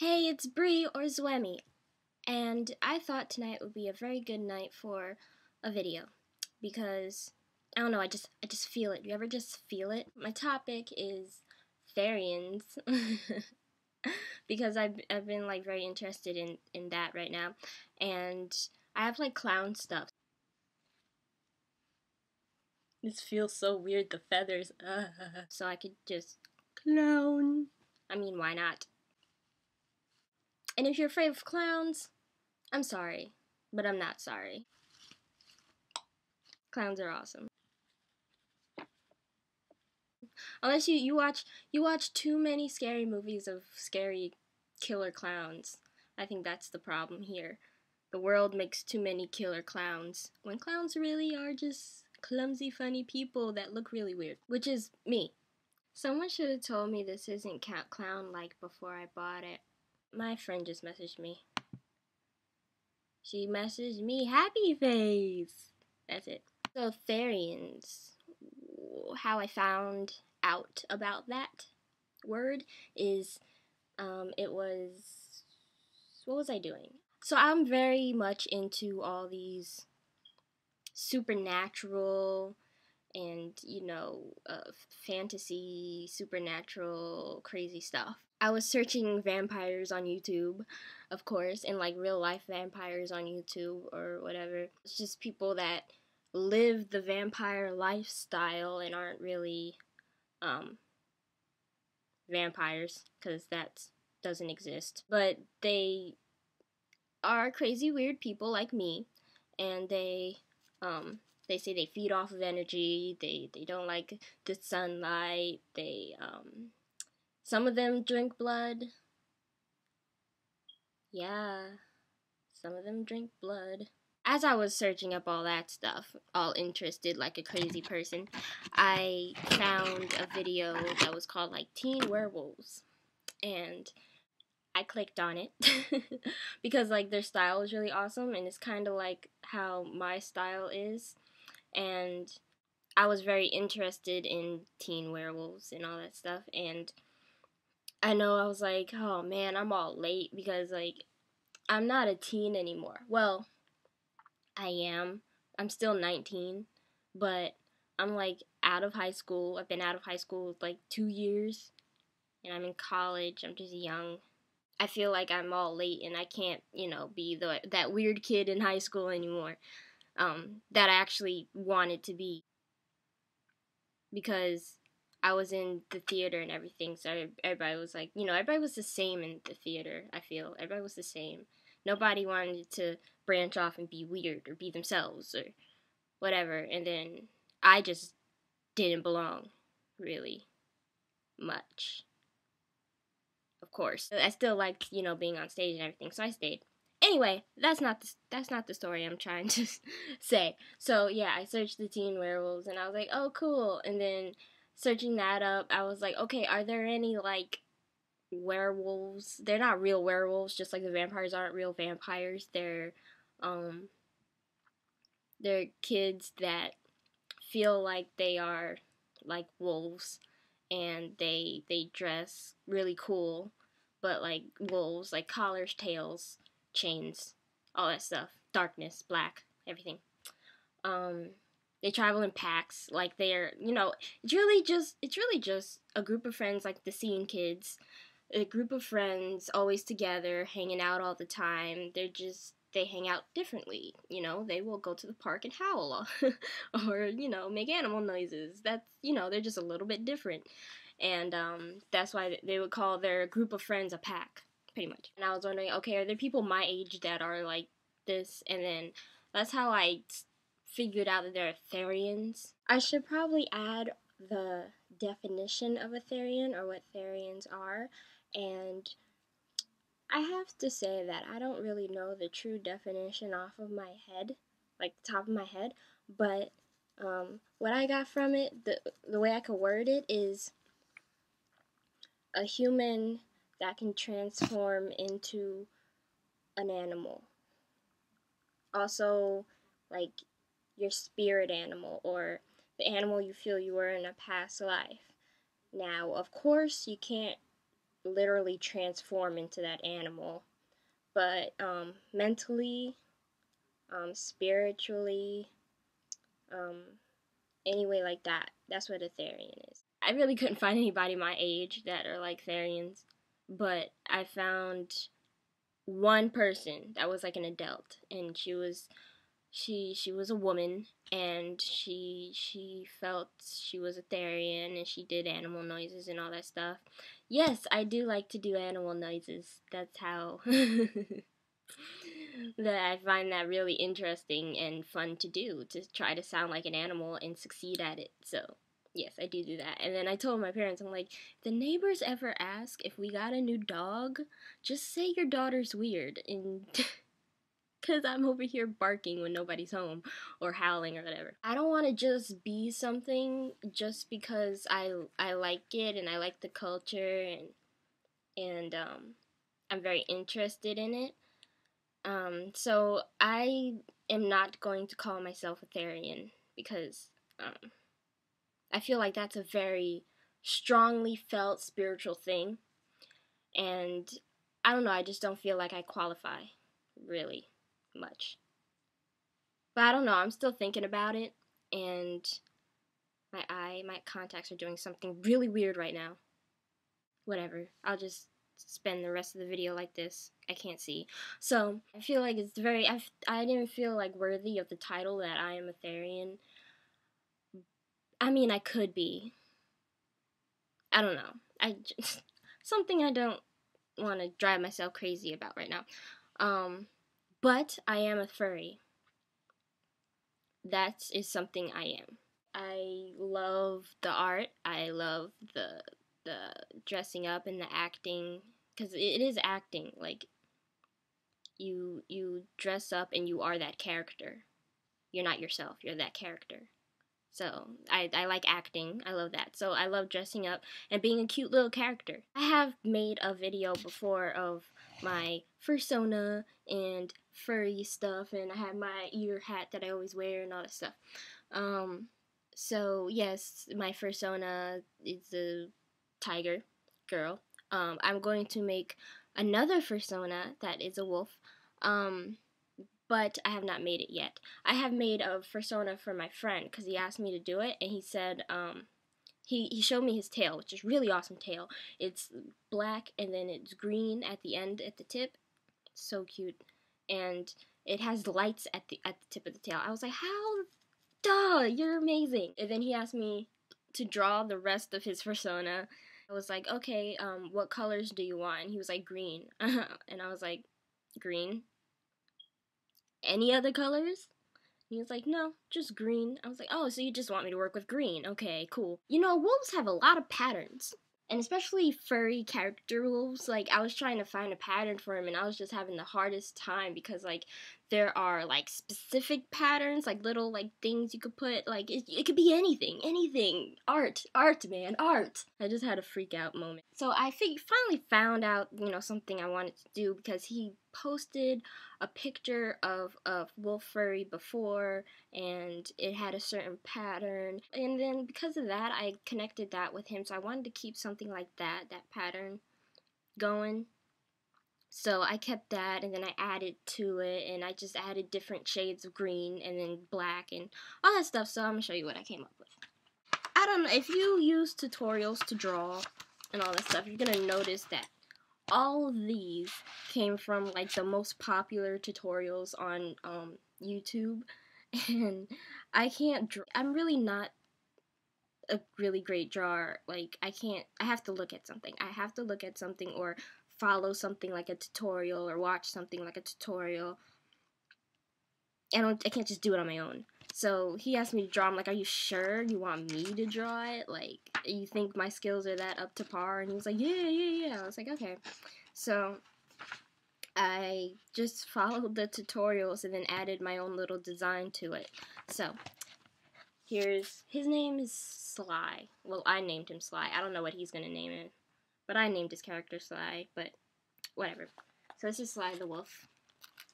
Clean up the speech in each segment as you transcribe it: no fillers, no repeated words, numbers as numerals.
Hey, it's Bree or Zwemi, and I thought tonight would be a very good night for a video because I don't know, I just feel it. You ever just feel it? My topic is Therians because I've been like very interested in that right now, and I have like clown stuff. This feels so weird, the feathers. So I could just clown. I mean, why not? And if you're afraid of clowns, I'm sorry, but I'm not sorry. Clowns are awesome. Unless you watch too many scary movies of scary killer clowns. I think that's the problem here. The world makes too many killer clowns when clowns really are just clumsy, funny people that look really weird, which is me. Someone should have told me this isn't clown-like before I bought it. My friend just messaged me. She messaged me happy face. That's it. So Therians, how I found out about that word is it was, what was I doing? So I'm very much into all these supernatural and fantasy, supernatural, crazy stuff. I was searching vampires on YouTube, of course, and like real life vampires on YouTube or whatever. It's just people that live the vampire lifestyle and aren't really vampires, because that doesn't exist. But they are crazy, weird people like me, and they say they feed off of energy. They don't like the sunlight. Some of them drink blood. Yeah, some of them drink blood. As I was searching up all that stuff, all interested like a crazy person, I found a video that was called like Teen Werewolves, and I clicked on it because like their style is really awesome, and it's kind of like how my style is, and I was very interested in teen werewolves and all that stuff. And I know I was like, oh man, I'm all late because like I'm not a teen anymore. Well, I am. I'm still 19, but I'm like out of high school. I've been out of high school like 2 years, and I'm in college. I'm just young. I feel like I'm all late and I can't, be that weird kid in high school anymore. That I actually wanted to be, because I was in the theater and everything, so everybody was like, everybody was the same in the theater, I feel. Everybody was the same. Nobody wanted to branch off and be weird or be themselves or whatever, and then I just didn't belong, really, much. Of course. I still liked, being on stage and everything, so I stayed. Anyway, that's not the story I'm trying to say. So yeah, I searched the teen werewolves and I was like, oh cool. And then searching that up, I was like, okay, are there any like werewolves? They're not real werewolves, just like the vampires aren't real vampires. Um they're kids that feel like they are like wolves, and they dress really cool, but like wolves, like collars, tails, chains, all that stuff, darkness, black, everything. Um, they travel in packs, like they're, it's really just a group of friends, like the scene kids, a group of friends always together, hanging out all the time. They hang out differently. They will go to the park and howl or, make animal noises. That's, they're just a little bit different. And that's why they would call their group of friends a pack, pretty much. And I was wondering, okay, are there people my age that are like this? And then that's how I figured out that they're Therians. I should probably add the definition of a Therian, or what Therians are, and I have to say that I don't really know the true definition off of my head, like the top of my head, but what I got from it, the way I could word it is a human that can transform into an animal. Also, like your spirit animal, or the animal you feel you were in a past life. Now, of course, you can't literally transform into that animal. But mentally, spiritually, um, anyway like that. That's what a Therian is. I really couldn't find anybody my age that are like Therians, but I found one person that was like an adult, and she was a woman, and she felt she was a Therian, and she did animal noises and all that stuff. Yes, I do like to do animal noises. That's how that I find that really interesting and fun to do, to try to sound like an animal and succeed at it. So yes, I do that. And then I told my parents, I'm like, if the neighbors ever ask if we got a new dog, just say your daughter's weird, and because I'm over here barking when nobody's home or howling or whatever. I don't want to just be something just because I like it and I like the culture, and I'm very interested in it. So I am not going to call myself a Therian because I feel like that's a very strongly felt spiritual thing, and I don't know, I just don't feel like I qualify really much. But I don't know, I'm still thinking about it, and my contacts are doing something really weird right now. Whatever, I'll just spend the rest of the video like this. I can't see. So, I feel like it's very, I didn't feel like worthy of the title that I am a Therian. I mean, I could be. I don't know. I just, something I don't want to drive myself crazy about right now. But I am a furry. That is something I am. I love the art. I love the dressing up and the acting, because it is acting. Like you dress up and you are that character. You're not yourself. You're that character. So I like acting. I love that. So I love dressing up and being a cute little character. I have made a video before of my fursona and furry stuff, and I have my ear hat that I always wear and all that stuff. So yes, my fursona is a tiger girl. I'm going to make another fursona that is a wolf. But I have not made it yet. I have made a fursona for my friend because he asked me to do it, and he said, he showed me his tail, which is really awesome tail. It's black and then it's green at the end, at the tip. So cute. And it has lights at the tip of the tail. I was like, how? Duh, you're amazing. And then he asked me to draw the rest of his fursona. I was like, okay, what colors do you want? And he was like, green. And I was like, green? Any other colors? He was like, no, just green. I was like, oh, so you just want me to work with green. Okay, cool. You know, wolves have a lot of patterns. And especially furry character wolves. Like, I was trying to find a pattern for him, and I was just having the hardest time because, like, there are, like, specific patterns, like, little, like, things you could put. Like, it could be anything. Anything. Art, man, art. I just had a freak out moment. So I finally found out, you know, something I wanted to do because he posted a picture of wolf furry before, and it had a certain pattern, and then because of that I connected that with him, so I wanted to keep something like that pattern going. So I kept that, and then I added to it, and I just added different shades of green and then black and all that stuff. So I'm gonna show you what I came up with. I don't know, if you use tutorials to draw and all that stuff, you're gonna notice that all of these came from like the most popular tutorials on YouTube, and I can't I'm really not a really great drawer. Like I have to look at something. I have to look at something or follow something like a tutorial or watch something like a tutorial. I can't just do it on my own. So he asked me to draw. I'm like, are you sure you want me to draw it? Like, you think my skills are that up to par? And he was like, yeah. I was like, okay. So I just followed the tutorials and then added my own little design to it. So his name is Sly. Well, I named him Sly. I don't know what he's gonna name it, but I named his character Sly, but whatever. So this is Sly the Wolf.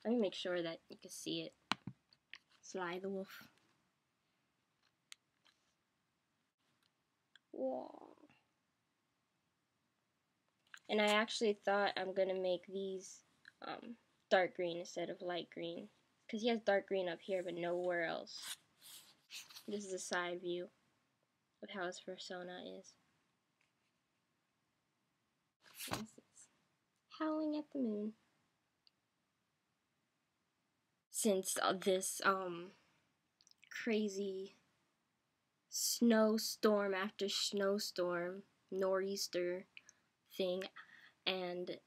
Let me make sure that you can see it. Sly the Wolf. Whoa. And I actually thought I'm gonna make these dark green instead of light green, because he has dark green up here but nowhere else. This is a side view of how his persona is. Yes, it's howling at the moon. Since this crazy snowstorm after snowstorm, nor'easter thing, and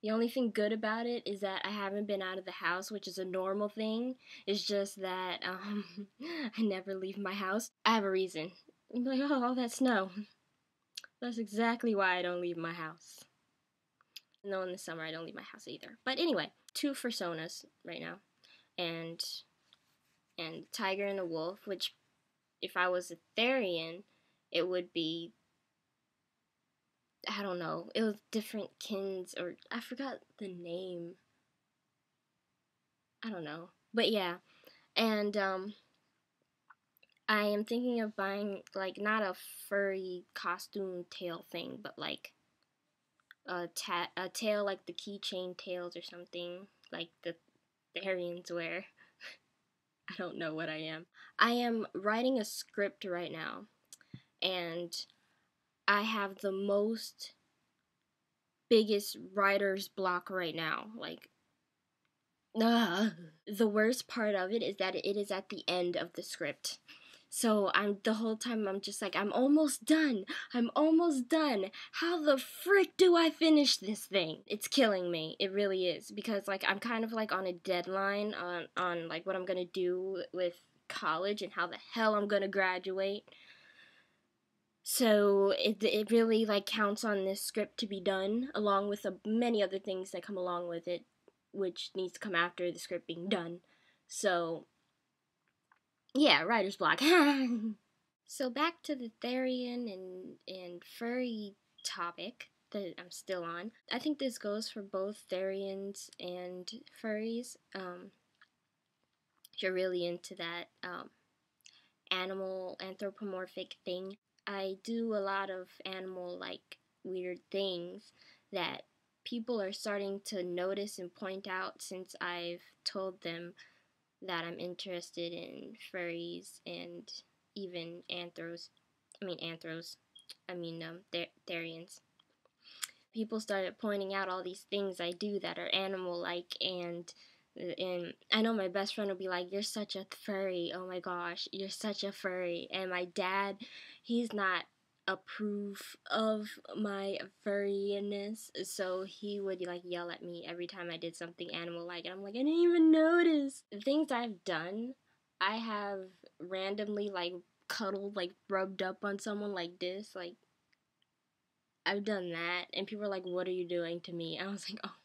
the only thing good about it is that I haven't been out of the house, which is a normal thing. It's just that I never leave my house. I have a reason. I'm like, oh, all that snow. That's exactly why I don't leave my house. No, in the summer I don't leave my house either. But anyway, 2 personas right now, and tiger and a wolf. Which, if I was a Therian, it would be, I don't know. It was different kins, or I forgot the name. I don't know. But yeah, and I am thinking of buying, like, not a furry costume tail thing, but like a tail like the keychain tails or something, like the Therians wear. I don't know what I am. I am writing a script right now, and I have the biggest writer's block right now. Like, the worst part of it is that it is at the end of the script. So the whole time I'm just like, I'm almost done. I'm almost done. How the frick do I finish this thing? It's killing me. It really is, because like I'm kind of like on a deadline on like what I'm gonna do with college and how the hell I'm gonna graduate. So it really like counts on this script to be done, along with many other things that come along with it, which needs to come after the script being done. So yeah, writer's block. So back to the Therian and furry topic that I'm still on. I think this goes for both Therians and furries. If you're really into that animal anthropomorphic thing, I do a lot of animal like weird things that people are starting to notice and point out since I've told them that I'm interested in furries and even Therians. People started pointing out all these things I do that are animal-like, and I know my best friend will be like, "You're such a furry. Oh my gosh, you're such a furry." And my dad, he's not approve of my furriness, so he would like yell at me every time I did something animal-like, and I'm like, I didn't even notice. The things I've done, I have randomly like cuddled, like rubbed up on someone like this, like I've done that, and people are like, "What are you doing to me?" I was like, "Oh,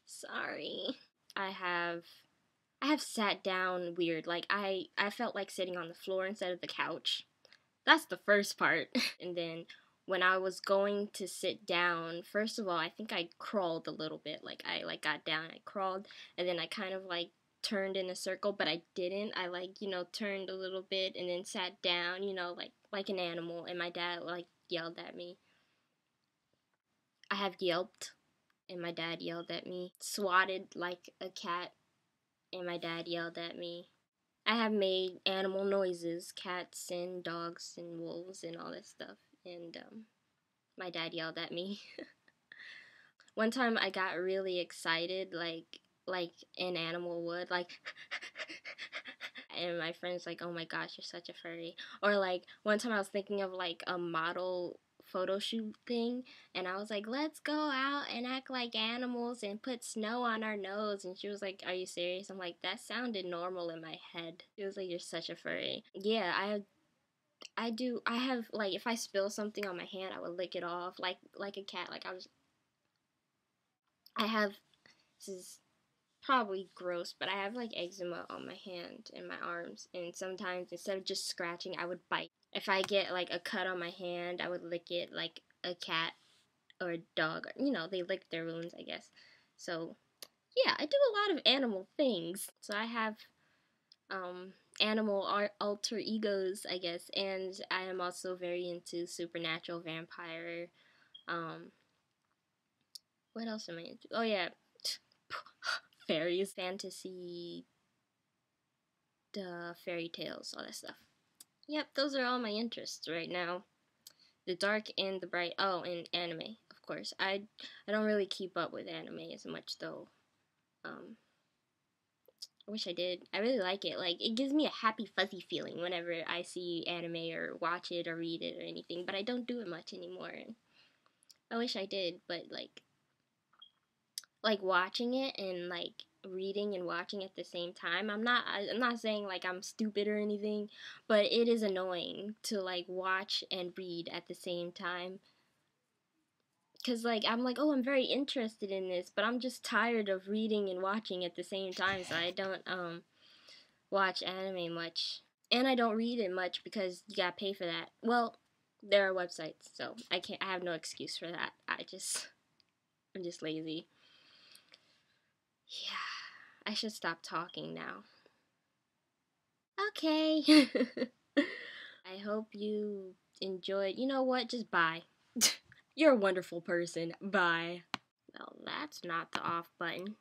sorry." I have sat down weird. Like I felt like sitting on the floor instead of the couch. That's the first part. And then when I was going to sit down, first of all, I think I crawled a little bit. Like I like got down, I crawled, and then I kind of like turned in a circle, but I didn't. I like, turned a little bit and then sat down, like an animal, and my dad like yelled at me. I have yelped, and my dad yelled at me. Swatted like a cat, and my dad yelled at me. I have made animal noises, cats and dogs and wolves and all that stuff, and my dad yelled at me. One time I got really excited, like an animal would, like, and my friend's like, "Oh my gosh, you're such a furry." Or like one time I was thinking of like a model photo shoot thing, and I was like, "Let's go out and act like animals and put snow on our nose." And she was like, "Are you serious?" I'm like, "That sounded normal in my head." She was like, "You're such a furry." Yeah, I have like, if I spill something on my hand, I would lick it off like a cat. Like I have, this is probably gross, but I have like eczema on my hand and my arms, and sometimes instead of just scratching, I would bite. If I get like a cut on my hand, I would lick it like a cat or a dog. They lick their wounds, I guess. So yeah, I do a lot of animal things. So I have animal alter egos, I guess, and I am also very into supernatural vampire, um What else am I into? Oh yeah, fairies, fantasy, fairy tales, all that stuff. Yep, those are all my interests right now. The dark and the bright. Oh, and anime, of course. I don't really keep up with anime as much though. I wish I did. I really like it. Like, it gives me a happy, fuzzy feeling whenever I see anime or watch it or read it or anything, but I don't do it much anymore. And I wish I did, but like watching it and like reading and watching at the same time. I'm not saying like I'm stupid or anything, but it is annoying to like watch and read at the same time. Cause like I'm like, oh, I'm very interested in this, but I'm just tired of reading and watching at the same time, so I don't watch anime much. And I don't read it much because you gotta pay for that. Well, there are websites, so I have no excuse for that. I'm just lazy. Yeah, I should stop talking now. Okay. I hope you enjoyed. You know what? Just bye. You're a wonderful person. Bye. Well, that's not the off button.